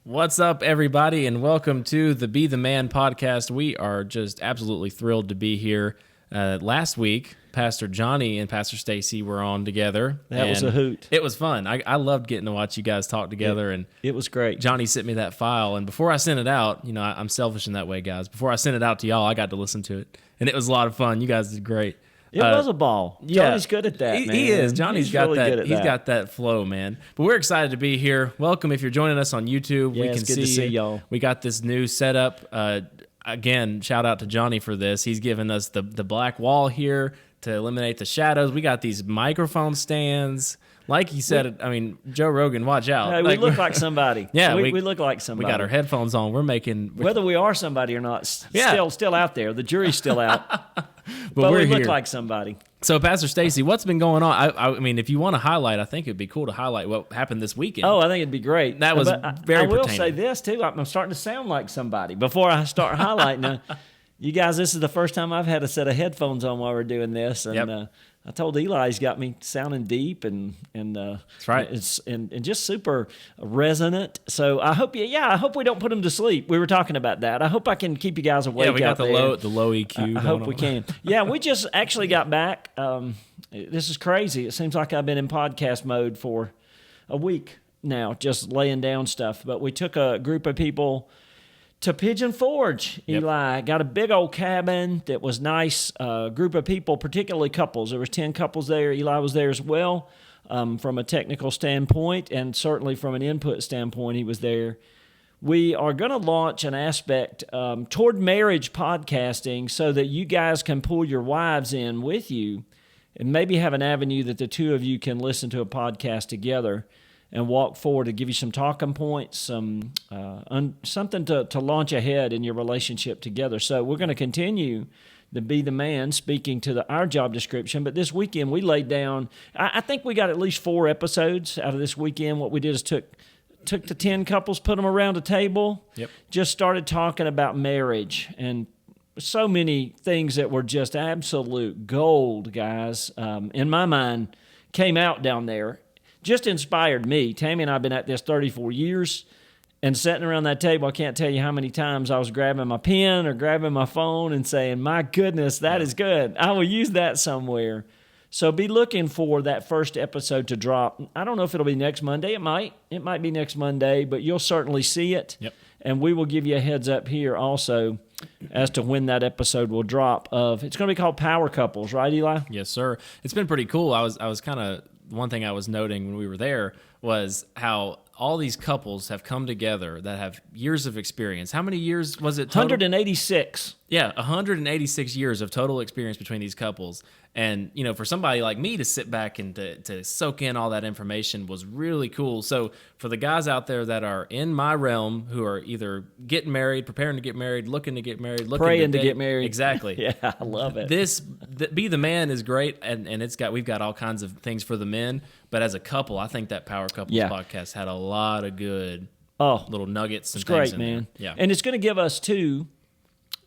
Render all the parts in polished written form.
What's up, everybody, and welcome to the Be the Man podcast. We are just absolutely thrilled to be here. Last week, Pastor Johnny and Pastor Stacey were on together. That was a hoot. It was fun. I loved getting to watch you guys talk together. And it was great. Johnny sent me that file, and before I sent it out, you know, I'm selfish in that way, guys. Before I sent it out to y'all, I got to listen to it, and it was a lot of fun. You guys did great. It was a ball. Yeah, Johnny's good at that, man. He is. Johnny's got really that. good at He's got that flow, man. But we're excited to be here. Welcome if you're joining us on YouTube. Yeah, we can it's good to see y'all. We got this new setup. Again, shout out to Johnny for this. He's given us the black wall here to eliminate the shadows. We got these microphone stands. Like he said, I mean, Joe Rogan, watch out. Hey, we look like somebody. Yeah, we look like somebody. We got our headphones on. We're making... Whether we are somebody or not, still out there. The jury's still out. but we look like somebody. So, Pastor Stacey, what's been going on? I mean, if you want to highlight, I think it'd be cool to highlight what happened this weekend. Oh, I think it'd be great. That was very I will pertaining. say this, too. I'm starting to sound like somebody. Before I start highlighting, you guys, this is the first time I've had a set of headphones on while we're doing this. And I told Eli he's got me sounding deep and that's right. and just super resonant. So I hope I hope we don't put him to sleep. We were talking about that. I hope I can keep you guys awake. Yeah, we got the there. low EQ. I hope we can. Yeah, we just actually got back. This is crazy. It seems like I've been in podcast mode for a week now, just laying down stuff. But we took a group of people to Pigeon Forge. Yep. Eli got a big old cabin that was nice. Group of people, particularly couples. There was 10 couples there. Eli was there as well, from a technical standpoint, and certainly from an input standpoint, he was there. We are going to launch an aspect toward marriage podcasting so that you guys can pull your wives in with you and maybe have an avenue that the two of you can listen to a podcast together and walk forward to give you some talking points, some something to launch ahead in your relationship together. So we're going to continue to be the man speaking to our job description. But this weekend we laid down, I think we got at least 4 episodes out of this weekend. What we did is took the 10 couples, put them around a table, just started talking about marriage and so many things that were just absolute gold, guys, in my mind, came out down there. Just inspired me. Tammy and I have been at this 34 years, and sitting around that table, I can't tell you how many times I was grabbing my pen or grabbing my phone and saying, my goodness, that is good. I will use that somewhere. So be looking for that first episode to drop. I don't know if it'll be next Monday. It might be next Monday, but you'll certainly see it. Yep. And we will give you a heads up here also as to when that episode will drop. It's going to be called Power Couples, right, Eli? Yes, sir. It's been pretty cool. I was kind of... One thing I was noting when we were there was how all these couples have come together that have years of experience. How many years was it total? 186. Yeah, 186 years of total experience between these couples. And, you know, for somebody like me to sit back and to soak in all that information was really cool. So for the guys out there that are in my realm who are either getting married, preparing to get married, looking to get married, praying to get married. Exactly. Yeah, I love it. Be the Man is great, and we've got all kinds of things for the men. But as a couple, I think that Power Couples podcast had a lot of good little nuggets and things. It's great, man. Yeah. And it's going to give us, too,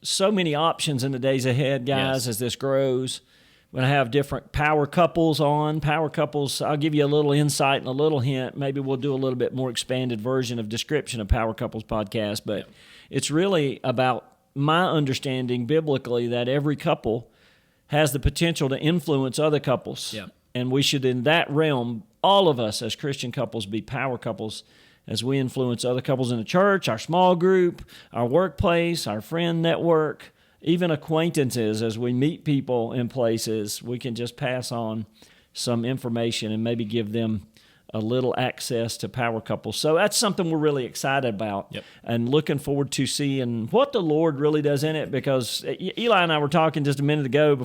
so many options in the days ahead, guys, as this grows. We're going to have different power couples on. Power couples, I'll give you a little insight and a little hint. Maybe we'll do a little bit more expanded version of description of Power Couples podcast. But it's really about my understanding biblically that every couple has the potential to influence other couples. Yeah. And we should, in that realm, all of us as Christian couples be power couples as we influence other couples in the church, our small group, our workplace, our friend network, even acquaintances. As we meet people in places, we can just pass on some information and maybe give them a little access to power couples. So that's something we're really excited about and looking forward to seeing what the Lord really does in it, because Eli and I were talking just a minute ago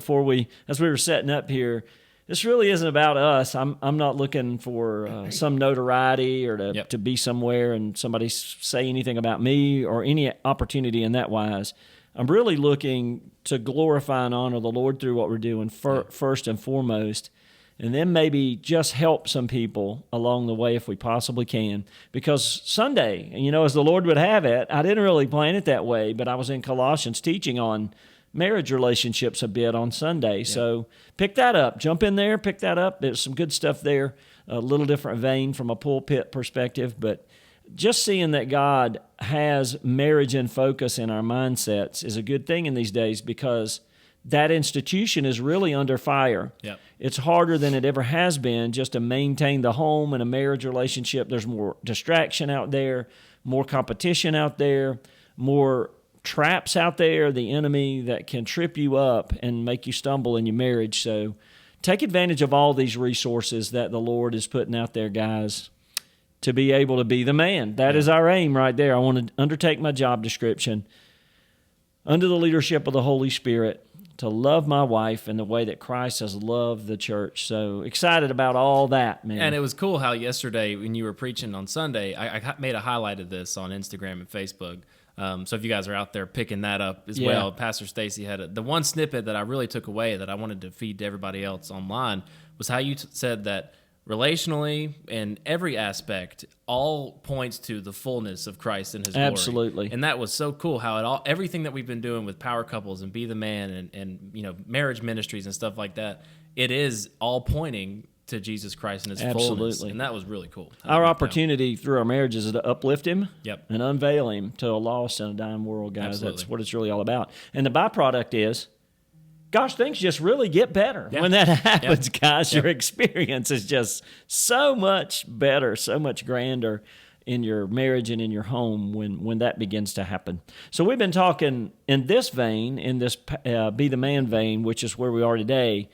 as we were setting up here. This really isn't about us. I'm not looking for some notoriety or to be somewhere and somebody say anything about me or any opportunity in that wise. I'm really looking to glorify and honor the Lord through what we're doing first and foremost, and then maybe just help some people along the way if we possibly can. Because Sunday, as the Lord would have it, I didn't really plan it that way, but I was in Colossians teaching on marriage relationships a bit on Sunday. Yeah. So pick that up. Jump in there, pick that up. There's some good stuff there, a little different vein from a pulpit perspective, but just seeing that God has marriage in focus in our mindsets is a good thing in these days, because that institution is really under fire. Yep. It's harder than it ever has been just to maintain the home and a marriage relationship. There's more distraction out there, more competition out there, more traps out there, the enemy that can trip you up and make you stumble in your marriage. So take advantage of all these resources that the Lord is putting out there, guys, to be able to be the man. That is our aim right there. I want to undertake my job description under the leadership of the Holy Spirit, to love my wife in the way that Christ has loved the church. So excited about all that, man. And it was cool how yesterday when you were preaching on Sunday, I made a highlight of this on Instagram and Facebook. So if you guys are out there picking that up as well, Pastor Stacey had the one snippet that I really took away that I wanted to feed to everybody else online was how you said that relationally, in every aspect, all points to the fullness of Christ and His glory. Absolutely. And that was so cool how everything that we've been doing with power couples and Be the Man and marriage ministries and stuff like that, it is all pointing to Jesus Christ and His fullness. And that was really cool. Our opportunity through our marriages is to uplift Him and unveil Him to a lost and a dying world, guys. Absolutely. That's what it's really all about. And the byproduct is, gosh, things just really get better when that happens, guys. Your experience is just so much better, so much grander in your marriage and in your home when that begins to happen. So we've been talking in this vein, in this Be the Man vein, which is where we are today,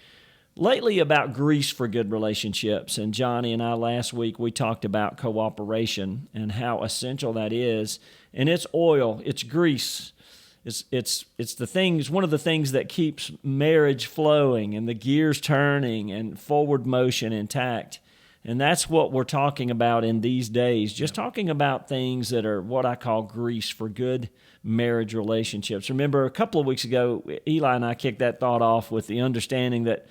lately about grease for good relationships. And Johnny and I last week, we talked about cooperation and how essential that is. And it's oil, it's grease. It's the things, one of the things that keeps marriage flowing and the gears turning and forward motion intact. And that's what we're talking about in these days, just talking about things that are what I call grease for good marriage relationships. Remember, a couple of weeks ago, Eli and I kicked that thought off with the understanding that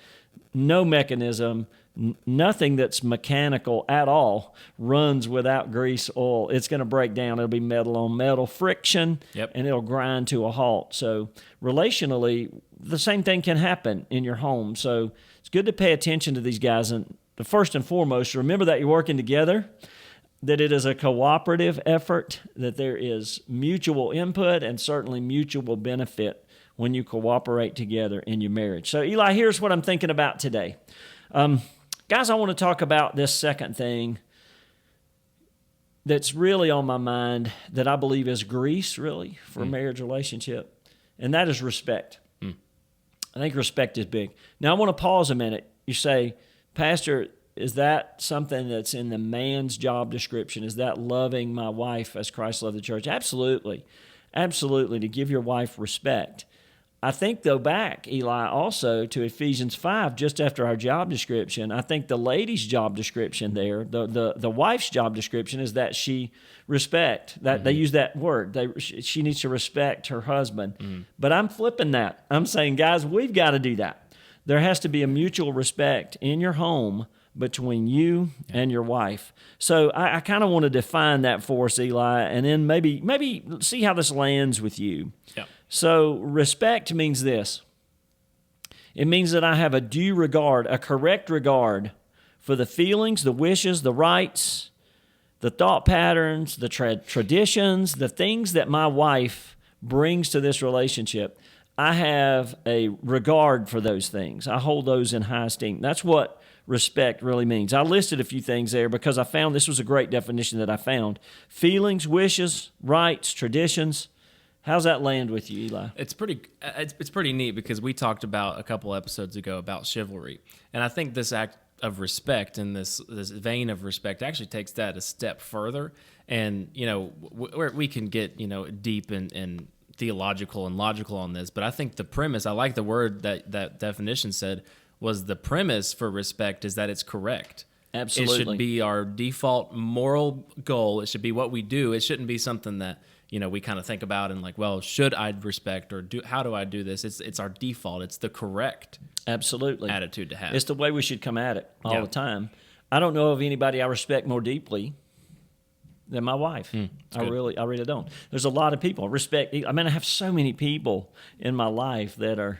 no mechanism, nothing that's mechanical at all runs without grease oil. It's going to break down. It'll be metal on metal friction, and it'll grind to a halt. So relationally, the same thing can happen in your home. So it's good to pay attention to these guys. And the first and foremost, remember that you're working together, that it is a cooperative effort, that there is mutual input and certainly mutual benefit when you cooperate together in your marriage. So Eli, here's what I'm thinking about today. Guys, I want to talk about this second thing that's really on my mind that I believe is grease, really, for a marriage relationship, and that is respect. I think respect is big. Now, I want to pause a minute. You say, Pastor, is that something that's in the man's job description? Is that loving my wife as Christ loved the church? Absolutely. Absolutely, to give your wife respect. I think, though, back, Eli, also to Ephesians 5, just after our job description, I think the lady's job description there, the wife's job description is that she respect. That they use that word. She needs to respect her husband. But I'm flipping that. I'm saying, guys, we've got to do that. There has to be a mutual respect in your home between you and your wife. So I kind of want to define that for us, Eli, and then maybe see how this lands with you. Yeah. So respect means this. It means that I have a due regard, a correct regard for the feelings, the wishes, the rights, the thought patterns, the traditions, the things that my wife brings to this relationship. I have a regard for those things. I hold those in high esteem. That's what respect really means. I listed a few things there because I found this was a great definition that I found. Feelings, wishes, rights, traditions. How's that land with you, Eli? It's pretty neat because we talked about a couple episodes ago about chivalry, and I think this act of respect and this vein of respect actually takes that a step further. And we can get deep and theological and logical on this, but I think the premise, I like the word that definition said, was the premise for respect is that it's correct. Absolutely. It should be our default moral goal. It should be what we do. It shouldn't be something that we kind of think about and like, well, should I respect or how do I do this? It's our default. It's the correct attitude to have. It's the way we should come at it all the time. I don't know of anybody I respect more deeply than my wife. I really don't. There's a lot of people I respect. I mean, I have so many people in my life that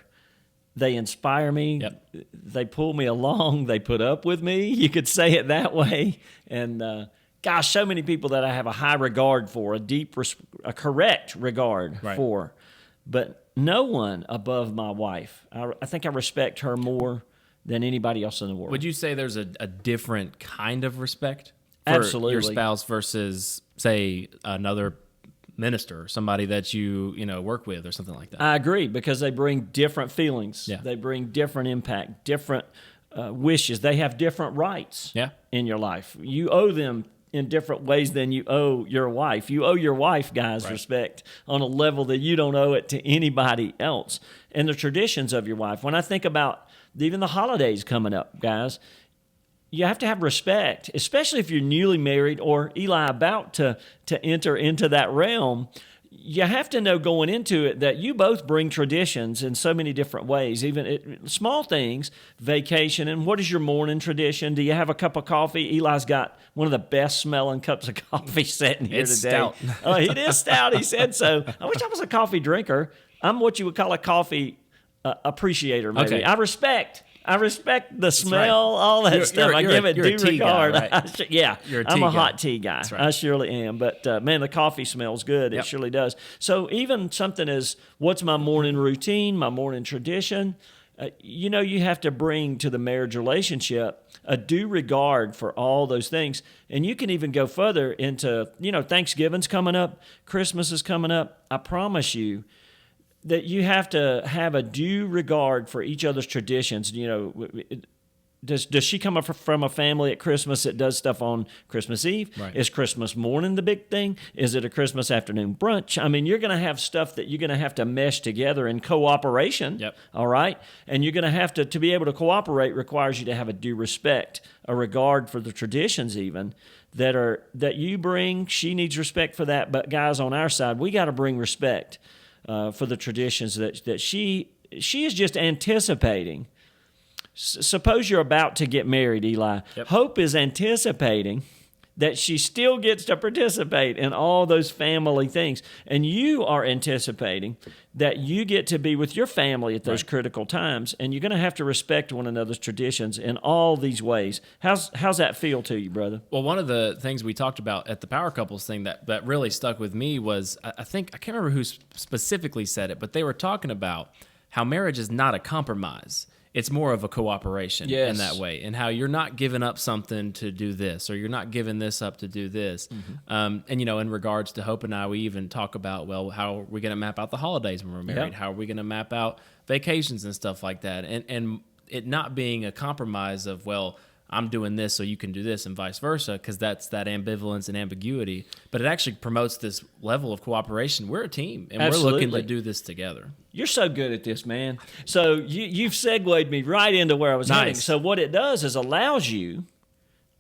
they inspire me. They pull me along. They put up with me. You could say it that way. And gosh, so many people that I have a high regard for, a correct regard for, but no one above my wife. I think I respect her more than anybody else in the world. Would you say there's a different kind of respect for Absolutely. your spouse versus, say, another minister or somebody that you work with or something like that? I agree, because they bring different feelings. Yeah. They bring different impact, different wishes. They have different rights in your life. You owe them in different ways than you owe your wife. You owe your wife, guys, respect on a level that you don't owe it to anybody else. And the traditions of your wife. When I think about even the holidays coming up, guys, you have to have respect, especially if you're newly married or, Eli, about to enter into that realm. You have to know going into it that you both bring traditions in so many different ways, even small things, vacation. And what is your morning tradition? Do you have a cup of coffee? Eli's got one of the best smelling cups of coffee sitting here It's today. stout. Oh, it is stout. He said so. I wish I was a coffee drinker. I'm what you would call a coffee appreciator, maybe. Okay. I respect the smell, all that stuff. I give it due regard. Guy, right? I'm a hot tea guy. Right. I surely am. But, man, the coffee smells good. It surely does. So even something as what's my morning routine, my morning tradition, you have to bring to the marriage relationship a due regard for all those things. And you can even go further into, Thanksgiving's coming up, Christmas is coming up. I promise you that you have to have a due regard for each other's traditions. Does she come up from a family at Christmas that does stuff on Christmas Eve? Right. Is Christmas morning the big thing? Is it a Christmas afternoon brunch? I mean, you're going to have stuff that you're going to have to mesh together in cooperation. Yep. All right? And you're going to have to be able to cooperate requires you to have a due respect, a regard for the traditions even that you bring. She needs respect for that. But guys, on our side, we got to bring respect for the traditions that she is just anticipating. Suppose you're about to get married, Eli. Yep. Hope is anticipating that she still gets to participate in all those family things. And you are anticipating that you get to be with your family at those critical times. And you're going to have to respect one another's traditions in all these ways. How's that feel to you, brother? Well, one of the things we talked about at the Power Couples thing that really stuck with me was, I can't remember who specifically said it, but they were talking about how marriage is not a compromise. It's more of a cooperation in that way, and how you're not giving up something to do this, or you're not giving this up to do this. And, in regards to Hope and I, we even talk about, well, how are we going to map out the holidays when we're married? Yep. How are we going to map out vacations and stuff like that? And it not being a compromise of, well, I'm doing this so you can do this, and vice versa, because that's that ambivalence and ambiguity. But it actually promotes this level of cooperation. We're a team, and we're looking to do this together. You're so good at this, man. So you've segued me right into where I was heading. So what it does is allows you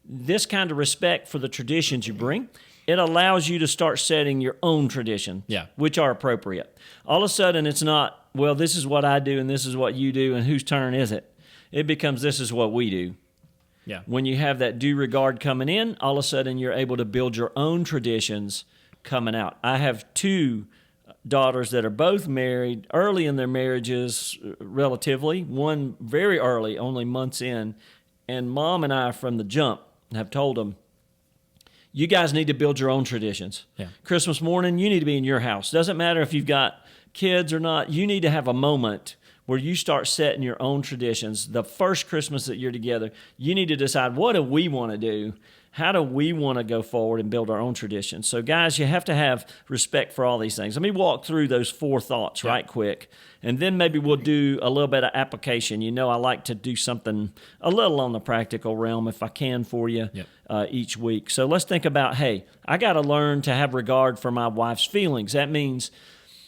this kind of respect for the traditions you bring. It allows you to start setting your own tradition, which are appropriate. All of a sudden, it's not, well, this is what I do and this is what you do, and whose turn is it? It becomes, this is what we do. Yeah. When you have that due regard coming in, all of a sudden you're able to build your own traditions coming out. I have two daughters that are both married early in their marriages, relatively. One very early, only months in. And Mom and I, from the jump, have told them, you guys need to build your own traditions. Yeah. Christmas morning, you need to be in your house. Doesn't matter if you've got kids or not. You need to have a moment where you start setting your own traditions. The first Christmas that you're together, you need to decide, what do we want to do? How do we want to go forward and build our own traditions? So, guys, you have to have respect for all these things. Let me walk through those 4 thoughts right quick, and then maybe we'll do a little bit of application. I like to do something a little on the practical realm if I can for you each week. So let's think about, hey, I got to learn to have regard for my wife's feelings. That means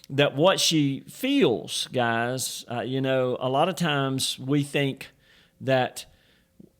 that what she feels, guys, a lot of times we think that,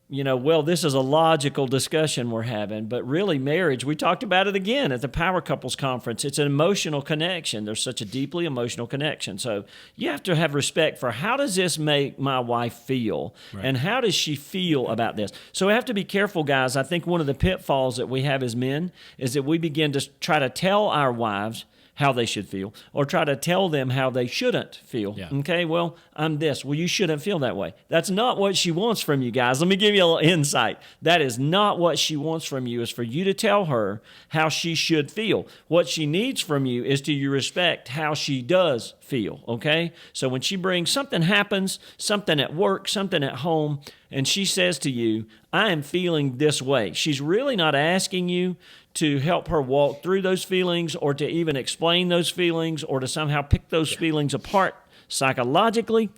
well, this is a logical discussion we're having, but really marriage, we talked about it again at the Power Couples Conference. It's an emotional connection. There's such a deeply emotional connection. So you have to have respect for, how does this make my wife feel? Right. And how does she feel about this? So we have to be careful, guys. I think one of the pitfalls that we have as men is that we begin to try to tell our wives how they should feel, or try to tell them how they shouldn't feel. Yeah. Okay, well, I'm this. Well, you shouldn't feel that way. That's not what she wants from you guys. Let me give you a little insight. That is not what she wants from you, is for you to tell her how she should feel. What she needs from you is to you respect how she does feel, okay? So when she brings something happens, something at work, something at home, and she says to you, I am feeling this way. She's really not asking you to help her walk through those feelings or to even explain those feelings or to somehow pick those feelings apart psychologically.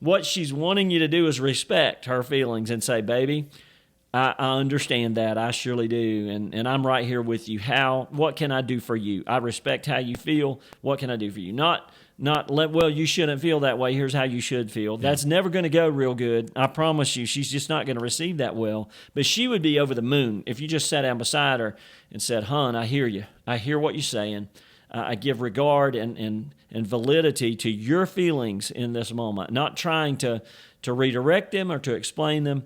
What she's wanting you to do is respect her feelings and say, baby, I understand that. I surely do. And I'm right here with you. What can I do for you? I respect how you feel. What can I do for you? Not well, you shouldn't feel that way. Here's how you should feel. Yeah. That's never going to go real good. I promise you, she's just not going to receive that well. But she would be over the moon if you just sat down beside her and said, hon, I hear you. I hear what you're saying. I give regard and validity to your feelings in this moment, not trying to redirect them or to explain them.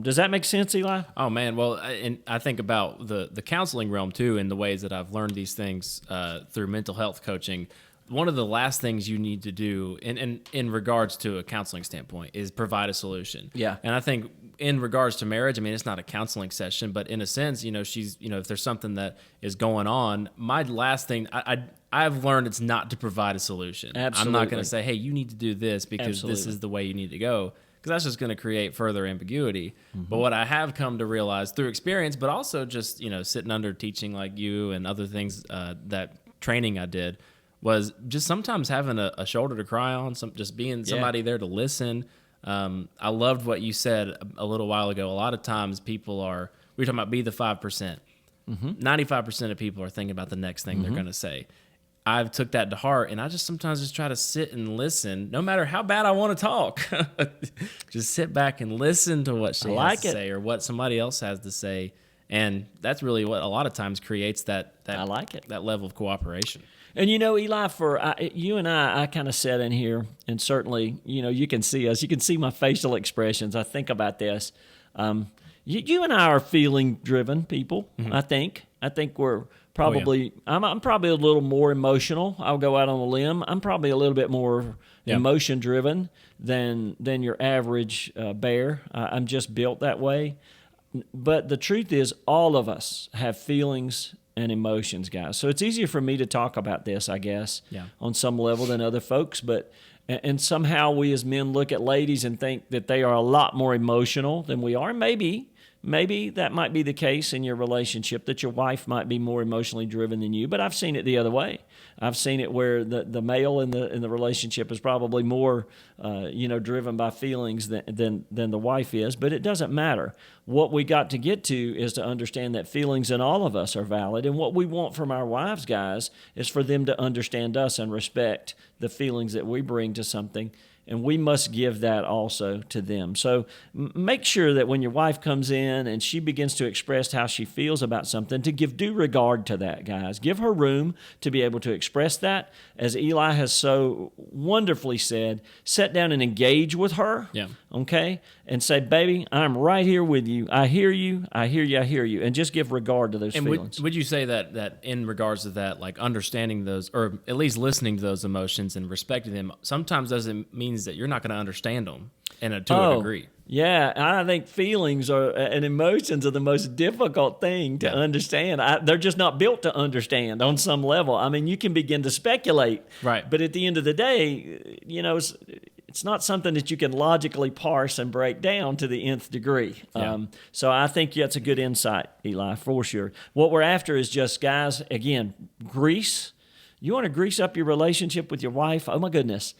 Does that make sense, Eli? Oh, man. Well, and I think about the counseling realm, too, and the ways that I've learned these things through mental health coaching. One of the last things you need to do in regards to a counseling standpoint is provide a solution. Yeah. And I think in regards to marriage, I mean, it's not a counseling session, but in a sense, if there's something that is going on, my last thing, I've learned it's not to provide a solution. Absolutely. I'm not going to say, hey, you need to do this because this is the way you need to go, because that's just going to create further ambiguity. Mm-hmm. But what I have come to realize through experience, but also just, sitting under teaching like you and other things, that training I did, was just sometimes having a shoulder to cry on, just being somebody there to listen. I loved what you said a little while ago. A lot of times we were talking about be the 5%. Mm-hmm. 95% of people are thinking about the next thing they're going to say. I've took that to heart, and I just sometimes just try to sit and listen, no matter how bad I want to talk. Just sit back and listen to what she has to say or what somebody else has to say. And that's really what a lot of times creates that level of cooperation. And Eli, for you and I kind of sat in here, and certainly, you can see us. You can see my facial expressions. I think about this. You and I are feeling-driven people. Mm-hmm. I think we're probably. Oh, yeah. I'm probably a little more emotional. I'll go out on a limb. I'm probably a little bit more emotion-driven than your average bear. I'm just built that way. But the truth is, all of us have feelings and emotions, guys. So it's easier for me to talk about this, I guess, on some level than other folks. And somehow we as men look at ladies and think that they are a lot more emotional than we are. Maybe that might be the case in your relationship, that your wife might be more emotionally driven than you. But I've seen it the other way. I've seen it where the male in the relationship is probably more, driven by feelings than the wife is. But it doesn't matter. What we got to get to is to understand that feelings in all of us are valid. And what we want from our wives, guys, is for them to understand us and respect the feelings that we bring to something. And we must give that also to them. So make sure that when your wife comes in and she begins to express how she feels about something, to give due regard to that, guys. Give her room to be able to express that. As Eli has so wonderfully said, sit down and engage with her, okay? And say, baby, I'm right here with you. I hear you. I hear you. I hear you. And just give regard to those feelings. Would you say that in regards to that, like understanding those, or at least listening to those emotions and respecting them, sometimes doesn't mean that you're not going to understand them to a degree. Yeah, I think feelings and emotions are the most difficult thing to understand. They're just not built to understand on some level. I mean, you can begin to speculate, right? But at the end of the day, it's not something that you can logically parse and break down to the nth degree. Yeah. So I think that's a good insight, Eli, for sure. What we're after is just, guys, again, grease. You want to grease up your relationship with your wife? Oh, my goodness.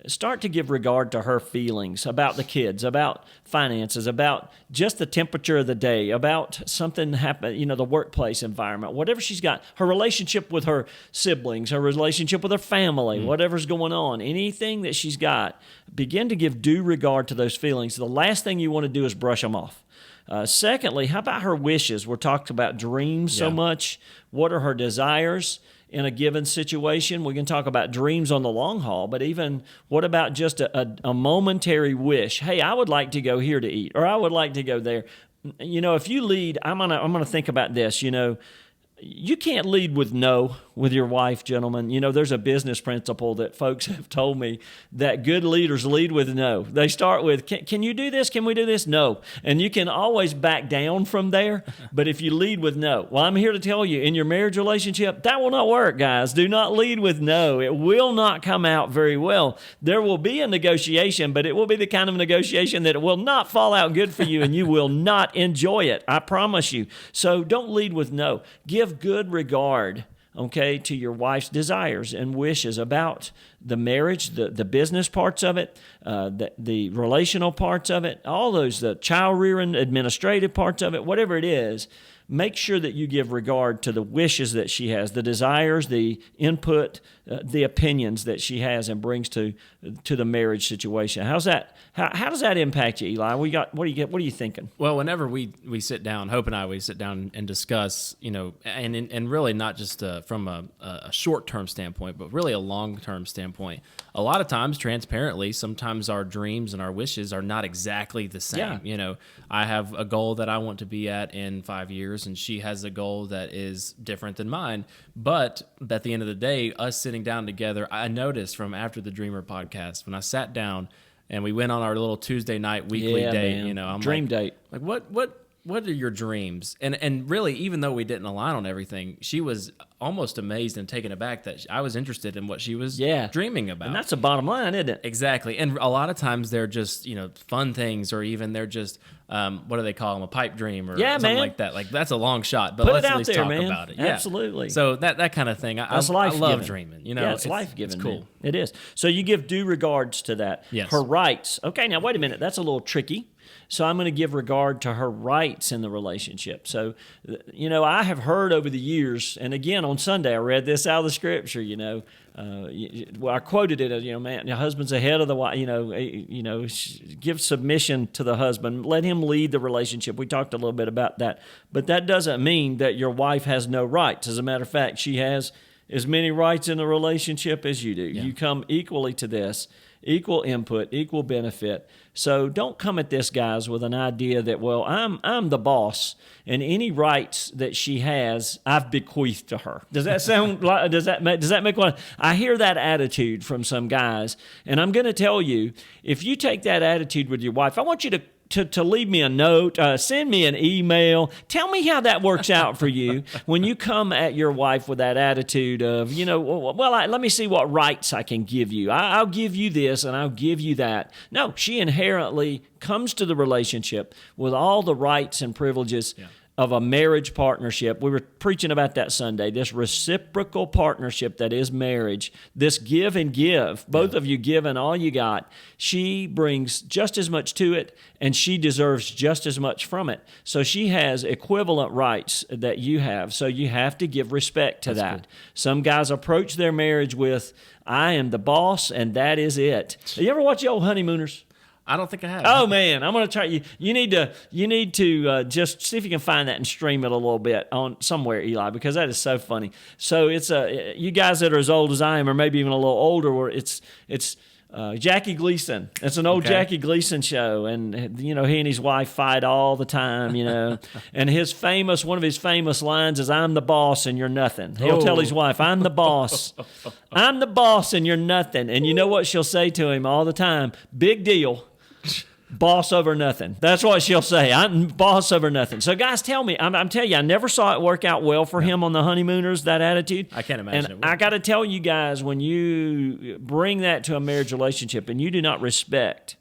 Start to give regard to her feelings about the kids, about finances, about just the temperature of the day, about something happen, the workplace environment, whatever she's got, her relationship with her siblings, her relationship with her family, whatever's going on, anything that she's got, begin to give due regard to those feelings. The last thing you want to do is brush them off. Secondly, how about her wishes? We're talking about dreams so much. What are her desires in a given situation? We can talk about dreams on the long haul, but even what about just a momentary wish? Hey, I would like to go here to eat, or I would like to go there. If you lead, I'm gonna think about this. You can't lead with no with your wife, gentlemen. You know, there's a business principle that folks have told me that good leaders lead with no. They start with, can you do this? Can we do this? No. And you can always back down from there. But if you lead with no, well, I'm here to tell you, in your marriage relationship, that will not work, guys. Do not lead with no. It will not come out very well. There will be a negotiation, but it will be the kind of negotiation that it will not fall out good for you, and you will not enjoy it. I promise you. So don't lead with no. Give good regard, okay, to your wife's desires and wishes about the marriage, the business parts of it, the relational parts of it, all those, the child rearing, administrative parts of it, whatever it is. Make sure that you give regard to the wishes that she has, the desires, the input, the opinions that she has and brings to the marriage situation. How's that? How does that impact you, Eli? What are you thinking? Well, whenever we sit down, Hope and I, we sit down and discuss, and really not just from a short-term standpoint, but really a long-term standpoint. A lot of times, transparently, sometimes our dreams and our wishes are not exactly the same. Yeah. I have a goal that I want to be at in 5 years, and she has a goal that is different than mine. But at the end of the day, us sitting down together, I noticed from after the Dreamer podcast, when I sat down and we went on our little Tuesday night weekly date, man. I'm dream date. Like what are your dreams? And really, even though we didn't align on everything, she was almost amazed and taken aback that I was interested in what she was dreaming about. And that's the bottom line, isn't it? Exactly. And a lot of times they're just, fun things, or even they're just, what do they call them? A pipe dream or something like that. Like, that's a long shot, but Put let's it at out least there, talk man. about it. Absolutely. So that kind of thing. I love dreaming. It's life-giving. It's cool. Man. It is. So you give due regards to that. Yes. Her rights. Okay, now wait a minute. That's a little tricky. So I'm going to give regard to her rights in the relationship. So, I have heard over the years, and again on Sunday I read this out of the scripture. I quoted it. Man, your husband's the head of the wife. Give submission to the husband. Let him lead the relationship. We talked a little bit about that, but that doesn't mean that your wife has no rights. As a matter of fact, she has as many rights in the relationship as you do. Yeah. You come equally to this. Equal input, equal benefit. So don't come at this, guys, with an idea that, well, I'm the boss, and any rights that she has, I've bequeathed to her. Does that sound like? Does that make one? I hear that attitude from some guys, and I'm going to tell you, if you take that attitude with your wife, I want you to leave me a note, send me an email. Tell me how that works out for you when you come at your wife with that attitude of, let me see what rights I can give you. I'll give you this and I'll give you that. No, she inherently comes to the relationship with all the rights and privileges of a marriage partnership. We were preaching about that Sunday, this reciprocal partnership that is marriage, this give and give, both of you give and all you got. She brings just as much to it, and she deserves just as much from it. So she has equivalent rights that you have, so you have to give respect to that. Good. Some guys approach their marriage with, I am the boss, and that is it. You ever watch the old Honeymooners? I don't think I have. Oh man, I'm going to try you. You need to just see if you can find that and stream it a little bit on somewhere, Eli, because that is so funny. So it's you guys that are as old as I am, or maybe even a little older, where it's Jackie Gleason. It's an old Jackie Gleason show, and he and his wife fight all the time, and one of his famous lines is, "I'm the boss and you're nothing." He'll tell his wife, "I'm the boss, I'm the boss and you're nothing," and you know what she'll say to him all the time? "Big deal." Boss over nothing. That's what she'll say. I'm boss over nothing. So, guys, tell me. I'm telling you, I never saw it work out well for him on the Honeymooners, that attitude. I can't imagine and I got to tell you guys, when you bring that to a marriage relationship and you do not respect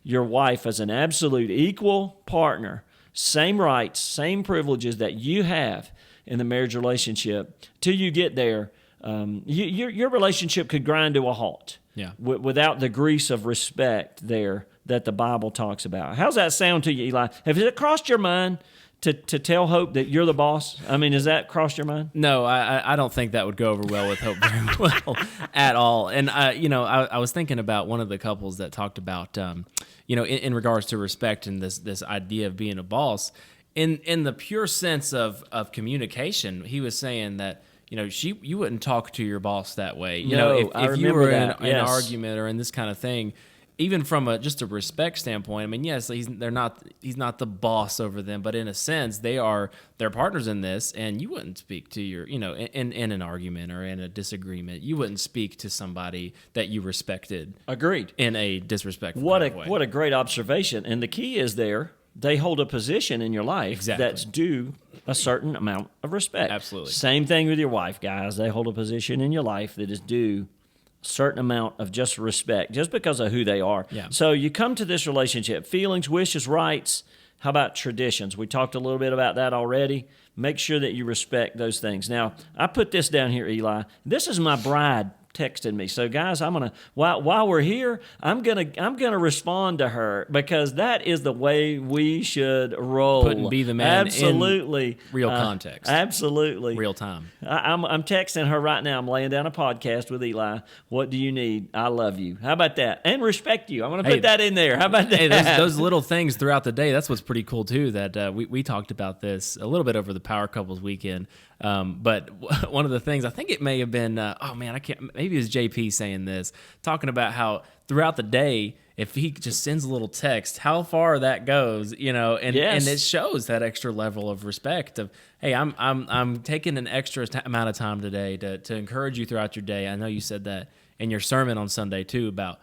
your wife as an absolute equal partner, same rights, same privileges that you have in the marriage relationship, till you get there, your relationship could grind to a halt. Yeah. Without the grease of respect there that the Bible talks about. How's that sound to you, Eli? Has it crossed your mind to tell Hope that you're the boss? I mean, has that crossed your mind? No, I don't think that would go over well with Hope very well at all. And I was thinking about one of the couples that talked about in regards to respect and this idea of being a boss. In the pure sense of communication, he was saying that you wouldn't talk to your boss that way. No, if you were in an argument or in this kind of thing, even from just a respect standpoint, I mean, yes, he's not the boss over them, but in a sense, they're partners in this, and you wouldn't speak to your, in an argument or in a disagreement, you wouldn't speak to somebody that you respected. Agreed. In a disrespectful What kind of way. What a great observation. And the key is they hold a position in your life that's due a certain amount of respect. Absolutely. Same thing with your wife, guys. They hold a position in your life that is due a certain amount of just respect, just because of who they are. Yeah. So you come to this relationship, feelings, wishes, rights. How about traditions? We talked a little bit about that already. Make sure that you respect those things. Now, I put this down here, Eli. This is my bride texted me. So guys, I'm gonna while we're here, I'm gonna respond to her, because that is the way we should roll. Put and be the man. Absolutely. In real context. Absolutely. Real time. I'm texting her right now. I'm laying down a podcast with Eli. What do you need? I love you. How about that? And respect you. I'm gonna put that in there. How about that? Hey, those little things throughout the day. That's what's pretty cool too. That we talked about this a little bit over the Power Couples weekend. But one of the things, I think it may have been, maybe it was JP saying this, talking about how throughout the day, if he just sends a little text, how far that goes, and it shows that extra level of respect of, hey, I'm taking an extra amount of time today to encourage you throughout your day. I know you said that in your sermon on Sunday too about,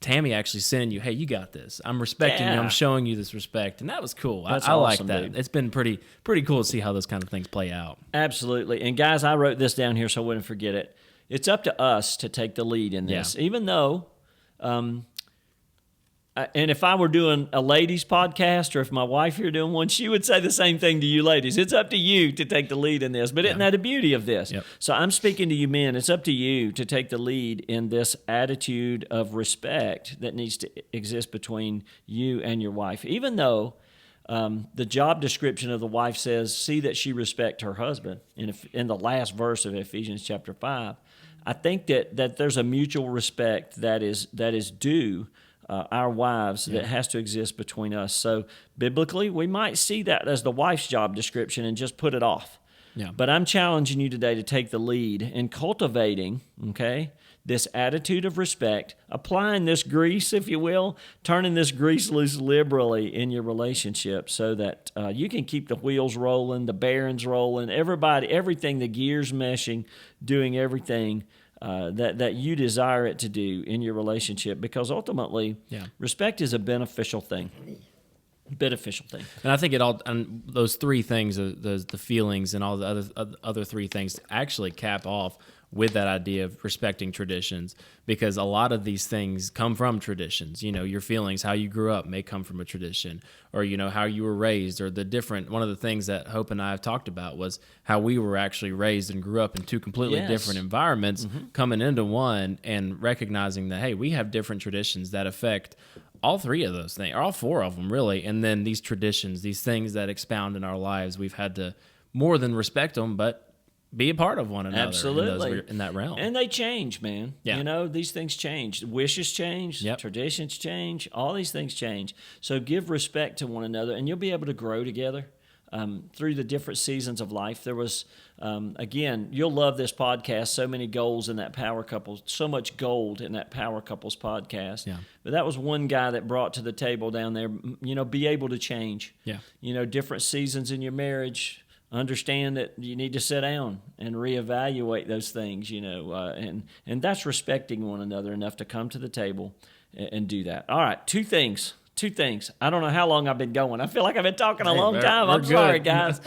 Tammy actually sending you, hey, you got this. I'm respecting you. I'm showing you this respect. And that was cool. I awesome, like that. dude. It's been pretty cool to see how those kind of things play out. Absolutely. And guys, I wrote this down here so I wouldn't forget it. It's up to us to take the lead in this, even though, and if I were doing a ladies podcast, or if my wife here doing one, she would say the same thing to you ladies. It's up to you to take the lead in this. But isn't that the beauty of this? Yep. So I'm speaking to you men. It's up to you to take the lead in this attitude of respect that needs to exist between you and your wife. Even though the job description of the wife says, see that she respect her husband in the last verse of Ephesians chapter 5. I think that there's a mutual respect that is due our wives that has to exist between us. So biblically, we might see that as the wife's job description and just put it off. Yeah. But I'm challenging you today to take the lead in cultivating, this attitude of respect, applying this grease, if you will, turning this grease loose liberally in your relationship so that you can keep the wheels rolling, the bearings rolling, everything, the gears meshing, doing everything that you desire it to do in your relationship, because ultimately, respect is a beneficial thing. And I think and those three things, the feelings and all the other three things, actually cap off with that idea of respecting traditions, because a lot of these things come from traditions. Your feelings, how you grew up may come from a tradition, or, how you were raised, or one of the things that Hope and I have talked about was how we were actually raised and grew up in two completely different environments, coming into one and recognizing that, hey, we have different traditions that affect all three of those things, or all four of them really. And then these traditions, these things that expound in our lives, we've had to more than respect them, but be a part of one another. Absolutely. In that realm. And they change, man. Yeah. These things change. Wishes change. Yep. Traditions change. All these things change. So give respect to one another, and you'll be able to grow together through the different seasons of life. There was, again, you'll love this podcast, so many goals in that Power Couples, so much gold in that Power Couples podcast. Yeah. But that was one guy that brought to the table down there, be able to change. Yeah. Different seasons in your marriage. Understand that you need to sit down and reevaluate those things, and that's respecting one another enough to come to the table and do that. All right, two things. I don't know how long I've been going. I feel like I've been talking a long time. I'm sorry, guys.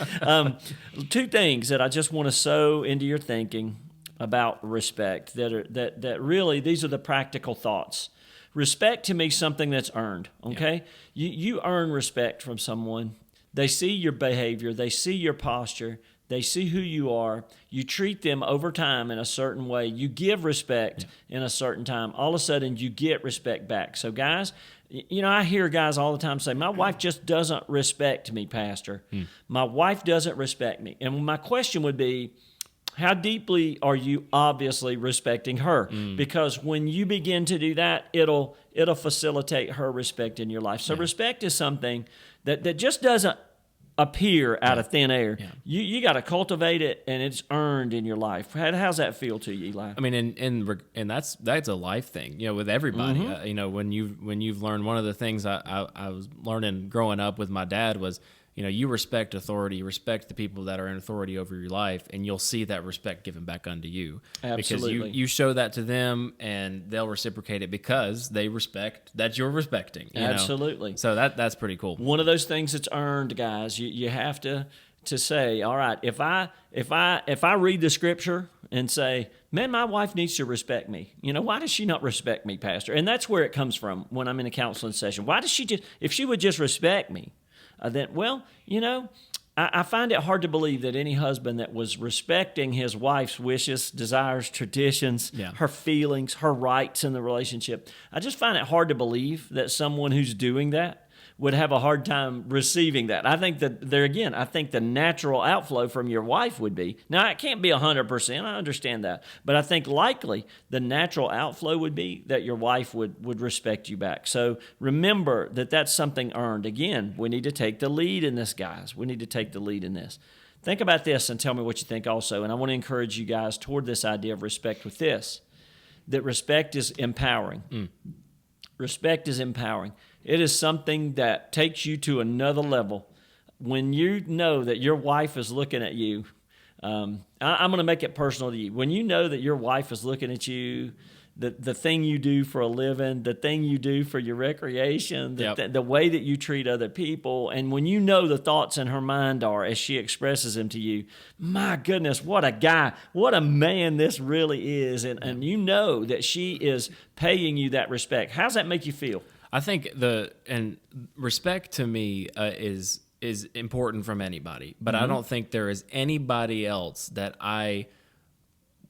Two things that I just want to sow into your thinking about respect that really, these are the practical thoughts. Respect to me is something that's earned, okay? Yeah. You earn respect from someone. They see your behavior. They see your posture. They see who you are. You treat them over time in a certain way. You give respect in a certain time. All of a sudden, you get respect back. So, guys, I hear guys all the time say, my wife just doesn't respect me, Pastor. My wife doesn't respect me. And my question would be, how deeply are you obviously respecting her? Because when you begin to do that, it'll facilitate her respect in your life. So respect is something that just doesn't appear out of thin air. Yeah. You got to cultivate it, and it's earned in your life. How's that feel to you, Eli? I mean, and that's a life thing, with everybody. When you've learned, one of the things I was learning growing up with my dad was, you respect authority, you respect the people that are in authority over your life, and you'll see that respect given back unto you. Absolutely. Because you show that to them, and they'll reciprocate it because they respect that you're respecting. Absolutely. So that's pretty cool. One of those things that's earned, guys. You have to say, all right, if I read the scripture and say, man, my wife needs to respect me. Why does she not respect me, Pastor? And that's where it comes from when I'm in a counseling session. Why does if she would just respect me, then, I find it hard to believe that any husband that was respecting his wife's wishes, desires, traditions, her feelings, her rights in the relationship, I just find it hard to believe that someone who's doing that would have a hard time receiving that. I think that I think the natural outflow from your wife would be, now it can't be 100%, I understand that, but I think likely the natural outflow would be that your wife would respect you back. So remember that that's something earned. Again, we need to take the lead in this, guys. We need to take the lead in this. Think about this and tell me what you think also, and I want to encourage you guys toward this idea of respect with this, that respect is empowering. Respect is empowering. It is something that takes you to another level. When you know that your wife is looking at you, I'm going to make it personal to you. When you know that your wife is looking at you, the thing you do for a living, the thing you do for your recreation, the way that you treat other people, and when you know the thoughts in her mind are as she expresses them to you, my goodness, what a guy, what a man this really is, and you know that she is paying you that respect. How's that make you feel? I think respect to me is important from anybody, but I don't think there is anybody else that I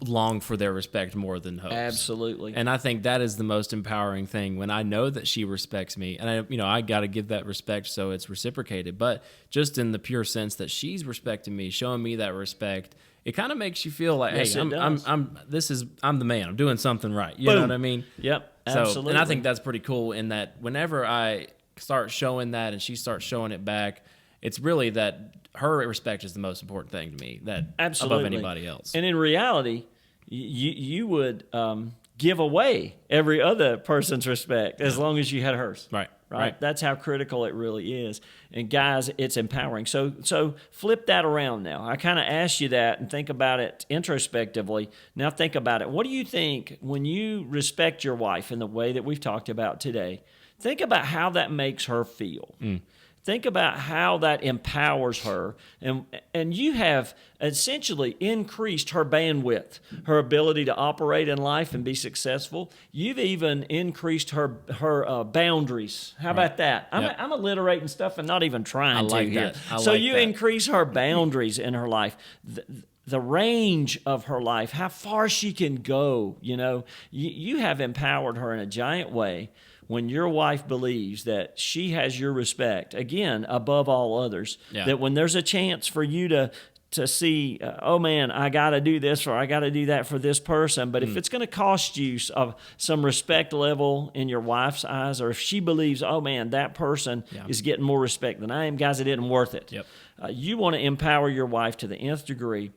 long for their respect more than Hope's. Absolutely. And I think that is the most empowering thing when I know that she respects me, and I got to give that respect so it's reciprocated. But just in the pure sense that she's respecting me, showing me that respect, it kind of makes you feel like, yes, hey, I'm the man. I'm doing something right. You know what I mean? Yep. Absolutely. And I think that's pretty cool in that whenever I start showing that and she starts showing it back, it's really that her respect is the most important thing to me, that above anybody else. And in reality, you would give away every other person's respect as long as you had hers. Right. That's how critical it really is. And guys, it's empowering. So flip that around now. I kind of asked you that and think about it introspectively. Now think about it. What do you think when you respect your wife in the way that we've talked about today? Think about how that makes her feel. Think about how that empowers her. And you have essentially increased her bandwidth, her ability to operate in life and be successful. You've even increased her boundaries. How about that? I'm alliterating stuff and not even trying to here. So you increase her boundaries in her life. The range of her life, how far she can go, you have empowered her in a giant way. When your wife believes that she has your respect, again, above all others, that when there's a chance for you to see, oh man, I got to do this or I got to do that for this person, but if it's going to cost you some respect level in your wife's eyes, or if she believes, oh man, that person is getting more respect than I am, guys, it isn't worth it. You want to empower your wife to the nth degree.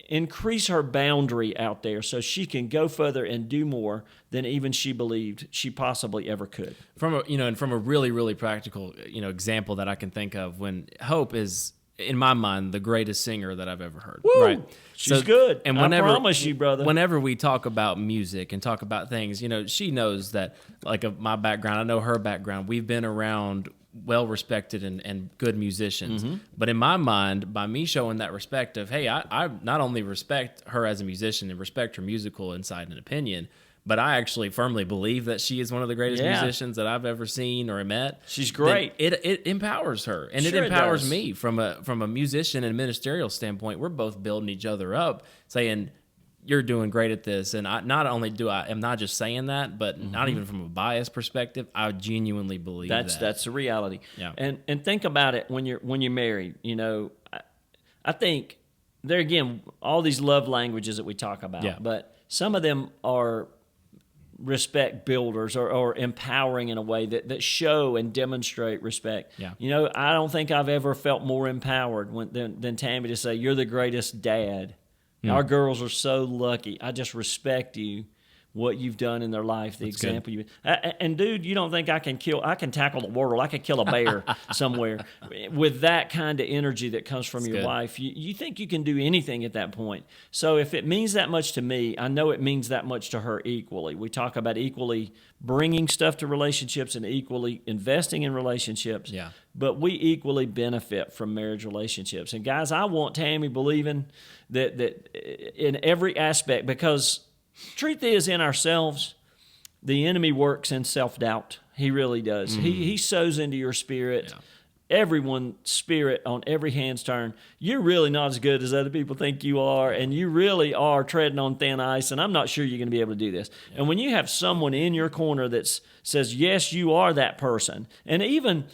Increase her boundary out there so she can go further and do more than even she believed she possibly ever could. From a really, really practical, example that I can think of, when Hope is, in my mind, the greatest singer that I've ever heard. Woo! Right? She's good. And I promise you, brother. Whenever we talk about music and talk about things, she knows that, like, of my background, I know her background. We've been around well-respected and good musicians. But in my mind, by me showing that respect of, hey, I not only respect her as a musician and respect her musical insight and opinion, but I actually firmly believe that she is one of the greatest musicians that I've ever seen or met. She's great. It empowers her, and it empowers me from a musician and ministerial standpoint. We're both building each other up, saying, you're doing great at this. And I'm not just saying that, but not even from a bias perspective, I genuinely believe that's the reality. Yeah. And think about it when you're married. I think there again, all these love languages that we talk about, but some of them are respect builders or empowering in a way that show and demonstrate respect. Yeah. You know, I don't think I've ever felt more empowered than Tammy to say, "You're the greatest dad." Our girls are so lucky. I just respect you, what you've done in their life, the example you. And dude, you don't think I can tackle the world? I could kill a bear somewhere with that kind of energy that comes from your wife. You think you can do anything at that point? So if it means that much to me, I know it means that much to her equally. We talk about equally bringing stuff to relationships and equally investing in relationships. Yeah. But we equally benefit from marriage relationships. And guys, I want Tammy believing that in every aspect, because truth is, in ourselves, the enemy works in self-doubt. He really does. He sows into your spirit. Yeah. Everyone's spirit on every hand's turn. You're really not as good as other people think you are, and you really are treading on thin ice, and I'm not sure you're going to be able to do this. Yeah. And when you have someone in your corner that says, yes, you are that person, and even,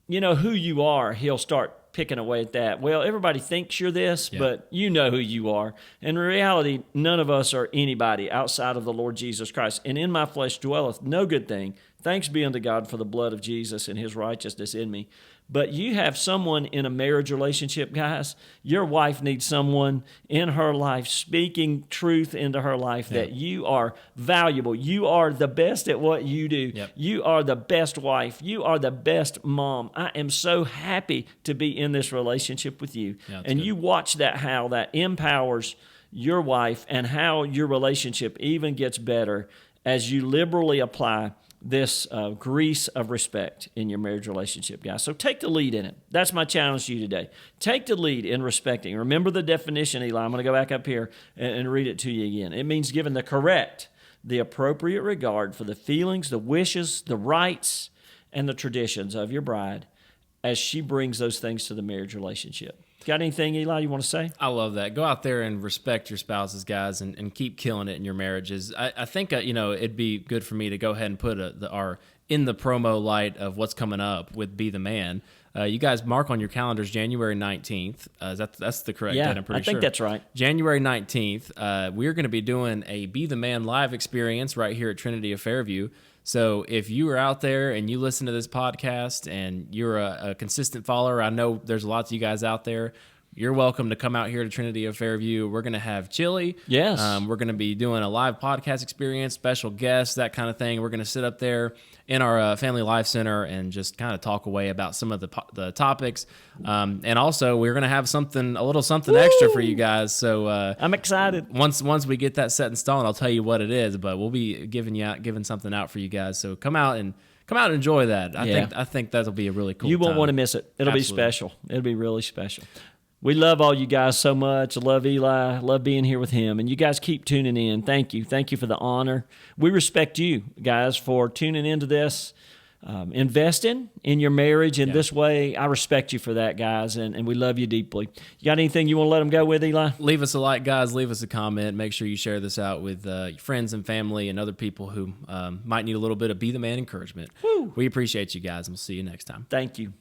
you know, who you are, he'll start picking away at that. Well, everybody thinks you're this, but you know who you are. In reality, none of us are anybody outside of the Lord Jesus Christ. And in my flesh dwelleth no good thing. Thanks be unto God for the blood of Jesus and his righteousness in me. But you have someone in a marriage relationship, guys. Your wife needs someone in her life speaking truth into her life that you are valuable. You are the best at what you do. Yep. You are the best wife. You are the best mom. I am so happy to be in this relationship with you. Yeah, and good. You watch that, how that empowers your wife and how your relationship even gets better as you liberally apply this grease of respect in your marriage relationship, guys. So take the lead in it. That's my challenge to you today. Take the lead in respecting. Remember the definition, Eli. I'm going to go back up here and read it to you again. It means giving the appropriate regard for the feelings, the wishes, the rights, and the traditions of your bride as she brings those things to the marriage relationship. Got anything, Eli, you want to say? I love that. Go out there and respect your spouses, guys, and keep killing it in your marriages. I think, it'd be good for me to go ahead and put our in the promo light of what's coming up with Be the Man. You guys mark on your calendars January 19th. That's the correct date, I'm pretty sure. I think that's right. January 19th, we're going to be doing a Be the Man live experience right here at Trinity of Fairview. So if you are out there and you listen to this podcast and you're a consistent follower, I know there's lots of you guys out there. You're welcome to come out here to Trinity of Fairview. We're going to have Tilley. Yes. We're going to be doing a live podcast experience, special guests, that kind of thing. We're going to sit up there in our Family Life Center and just kind of talk away about some of the topics. And also, we're going to have a little something extra for you guys. So I'm excited. Once we get that set in stone, I'll tell you what it is. But we'll be giving something out for you guys. So come out and enjoy that. I think that'll be a really cool. You won't time. want to miss it. It'll be special. It'll be really special. We love all you guys so much. I love Eli. I love being here with him. And you guys keep tuning in. Thank you. Thank you for the honor. We respect you guys for tuning into this, investing in your marriage in this way. I respect you for that, guys, and we love you deeply. You got anything you want to let them go with, Eli? Leave us a like, guys. Leave us a comment. Make sure you share this out with your friends and family and other people who might need a little bit of Be the Man encouragement. Woo. We appreciate you guys, and we'll see you next time. Thank you.